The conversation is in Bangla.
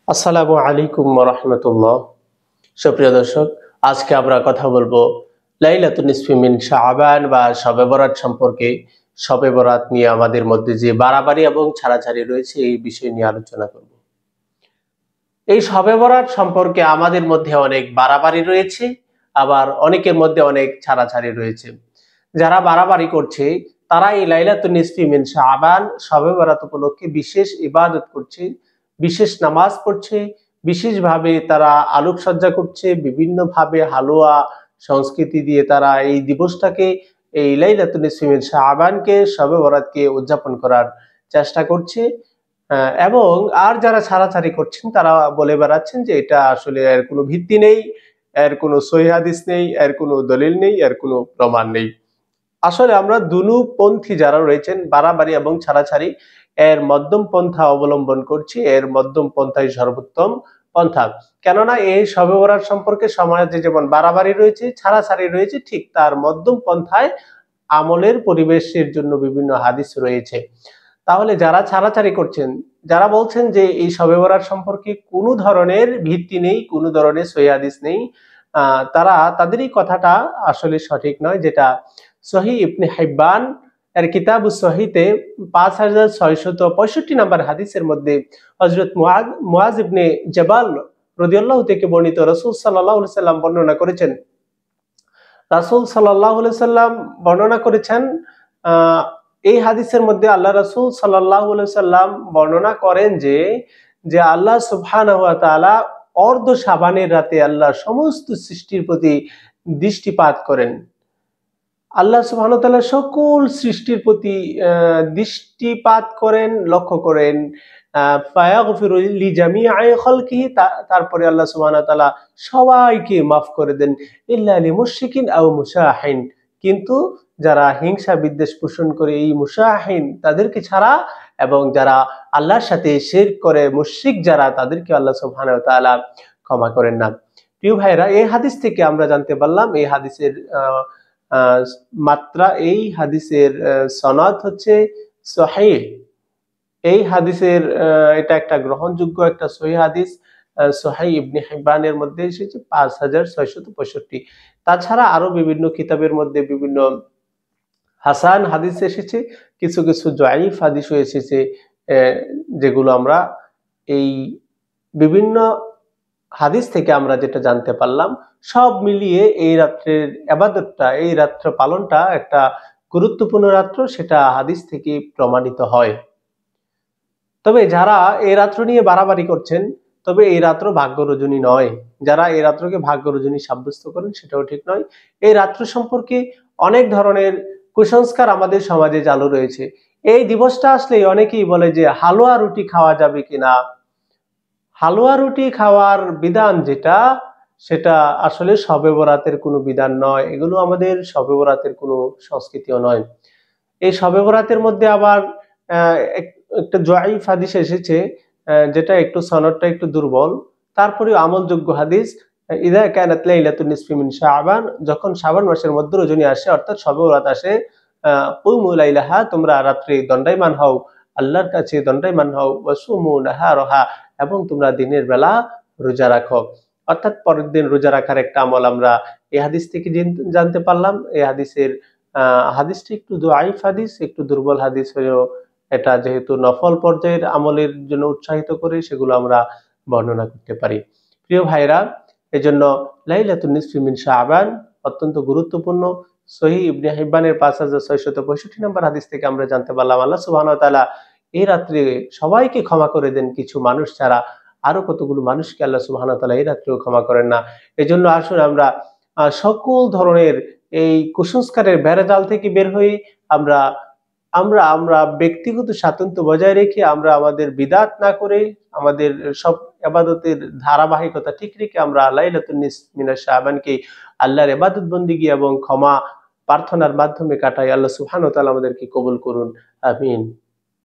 আসসালামু আলাইকুম ওয়া রাহমাতুল্লাহ। সুপ্রিয় দর্শক, আজকে আমরা কথা বলবো লাইলাতুন নিসফি মিন শাবান বা শবে বরাত সম্পর্কে। শবে বরাত নিয়ে আমাদের মধ্যে যে বাড়াবাড়ি এবং ছাড়াছাড়ি রয়েছে এই বিষয় নিয়ে আলোচনা করব। এই শবে বরাত সম্পর্কে আমাদের মধ্যে অনেক বাড়াবাড়ি রয়েছে, আবার অনেকের মধ্যে অনেক ছাড়াছাড়ি রয়েছে। যারা বাড়াবাড়ি করছে তারা এই লাইলাতুন নিসফি মিন শাবান শবে বরাত উপলক্ষে বিশেষ ইবাদত করছে, বিশেষ নামাজ পড়ছে, বিশেষভাবে তারা আলোকসজ্জা করছে, বিভিন্নভাবে হালুয়া সংস্কৃতি দিয়ে তারা এই দিবসটাকে, এই লাইলাতুন নিসফি মিন শাবানকে শবে বরাতকে উদযাপন করার চেষ্টা করছে। এবং আর যারা ছাড়াছাড়ি করছেন তারা বলে বেড়াচ্ছেন যে এটা আসলে এর কোনো ভিত্তি নেই, এর কোনো সহিহ হাদিস নেই, এর কোনো দলিল নেই, এর কোনো প্রমাণ নেই। আসলে আমরা দুনুপন্থী যারা রয়েছেন, বাড়াবাড়ি এবং ছাড়াছাড়ি, এর মধ্যম পন্থা অবলম্বন করছি। এর মধ্যম পন্থাই সর্বোত্তম পন্থা। কেননা এই শবে বরাত সম্পর্কে সমাজে যেমন বাড়াবাড়ি রয়েছে, ছাড়াছাড়ি রয়েছে, ঠিক তার মধ্যম পন্থায় আমলের পরিবেশের জন্য বিভিন্ন হাদিস রয়েছে। তাহলে যারা ছাড়াছাড়ি করছেন, যারা বলছেন যে এই শবে বরাত সম্পর্কে কোনো ধরনের ভিত্তি নেই, কোনো ধরনের সহিহ হাদিস নেই, তারা তাদেরই কথাটা আসলে সঠিক নয়। যেটা সহিহ ইবনে হিব্বান এর কিতাবুস সহিহতে 5665 নম্বর হাদিসের মধ্যে হযরত মুআজ ইবনে জাবাল রাদিয়াল্লাহু থেকে বর্ণিত রাসূল সাল্লাল্লাহু আলাইহি সাল্লাম বর্ণনা করেছেন। রাসূল সাল্লাল্লাহু আলাইহি সাল্লাম বর্ণনা করেছেন, এই হাদিসের মধ্যে আল্লাহ রাসূল সাল্লাল্লাহু আলাইহি সাল্লাম বর্ণনা করেন যে আল্লাহ সুবহানাহু ওয়া তাআলা অর্ধ শাবানের রাতে আল্লাহ সমস্ত সৃষ্টির প্রতি দৃষ্টিপাত করেন। আল্লাহ সুবহানাহু ওয়া তাআলা সকল সৃষ্টির প্রতি দৃষ্টিপাত করেন, লক্ষ্য করেন। ফায়াগফিরু লিজামিআই খালকিহি, তারপরে আল্লাহ সুবহানাহু ওয়া তাআলা সবাইকে মাফ করে দেন, ইল্লা লিমুশরিকিন আও মুশাহিন, কিন্তু যারা হিংসা বিদ্বেষ পোষণ করে, এই মুশাহিন তাদেরকে ছাড়া, এবং যারা আল্লাহর সাথে শিরক করে, মুশরিক যারা, তাদেরকে আল্লাহ সুবহানাহু ওয়া তাআলা ক্ষমা করেন না। প্রিয় ভাইরা, এই হাদিস থেকে আমরা জানতে পারলাম, এই হাদিসের মাত্রা, এই হাদিসের সনদ হচ্ছে সহিহ। এই হাদিসের এটা একটা গ্রহণযোগ্য একটা সহিহ হাদিস। সহিহ ইবনে হিব্বানের মধ্যে এসেছে 5665। তাছাড়া আরো বিভিন্ন কিতাবের মধ্যে বিভিন্ন হাসান হাদিস এসেছে, কিছু কিছু জয়ীফ হাদিসও এসেছে, যেগুলো আমরা এই বিভিন্ন হাদিস থেকে আমরা যেটা জানতে পারলাম, সব মিলিয়ে এই রাত্রের ইবাদতটা, এই রাত্র পালনটা একটা গুরুত্বপূর্ণ রাত্র, সেটা হাদিস থেকে প্রমাণিত হয়। তবে যারা এই রাত্র নিয়ে বাড়াবাড়ি করছেন, তবে এই রাত্র ভাগ্য রজনী নয়। যারা এই রাত্রকে ভাগ্য রজনী সাব্যস্ত করেন, সেটাও ঠিক নয়। এই রাত্র সম্পর্কে অনেক ধরনের কুসংস্কার আমাদের সমাজে চালু রয়েছে। এই দিবসটা আসলেই অনেকেই বলে যে হালুয়া রুটি খাওয়া যাবে কিনা। হালুয়া রুটি খাওয়ার বিধান যেটা, সেটা আসলে শবে বরাতের কোনো বিধান নয়। এগুলো আমাদের শবে বরাতের কোনো সংস্কৃতিও নয়। এই শবে বরাতের মধ্যে আবার একটা জয়ীফ হাদিস এসেছে, যেটা একটু সনদটা একটু দুর্বল। তারপরেও আমলযোগ্য হাদিস, ইযা কানাত লাইলাতুন নিসফি মিন শাবান, যখন শাবান মাসের মধ্য রজনী আসে, অর্থাৎ শবে বরাত আসে, কুমু লাইলাহা, তোমরা রাত্রে দণ্ডায়মান হও, আল্লাহর কাছে দণ্ডায়মান হও, ওয়া সুমু নাহারাহা, এবং তোমরা দিনের বেলা রোজা রাখো। অর্থাৎ পরের দিন রোজা রাখার একটা আমল আমরা এই হাদিস থেকে জানতে পারলাম। এই হাদিসটি একটু দাঈফ হাদিস, একটু দুর্বল হাদিস হয়েও এটা যেহেতু নফল পর্যায়ের আমলের জন্য উৎসাহিত করে, সেগুলো আমরা বর্ণনা করতে পারি। প্রিয় ভাইরা, এজন্য লাইলাতুন নিসফি মিন শাবান অত্যন্ত গুরুত্বপূর্ণ। সহিহ ইবনে হিব্বানের 5665 নম্বর হাদিস থেকে আমরা জানতে পারলাম, আল্লাহ সুবহানাহু ওয়া তাআলা এই রাত্রে সবাইকে ক্ষমা করে দেন, কিছু মানুষ ছাড়া। আরো কতগুলো মানুষকে আল্লাহ সুবহানাহু ওয়া তাআলা এই রাত্রেও ক্ষমা করেন না। এজন্য আসুন আমরা সকল ধরনের এই কুসংস্কারের বেড়াজাল থেকে বের হয়ে আমরা আমরা আমরা ব্যক্তিগত স্বাতন্ত্র্য বজায় রেখে, আমরা আমাদের বিদআত না করে, আমাদের সব ইবাদতের ধারাবাহিকতা ঠিক রেখে আমরা লাইলাতুন নিসফি মিনাশ শাবানকে আল্লাহর ইবাদত বন্দেগী এবং ক্ষমা প্রার্থনার মাধ্যমে কাটাই। আল্লাহ সুবহানাহু ওয়া তাআলা আমাদেরকে কবুল করুন। আমিন।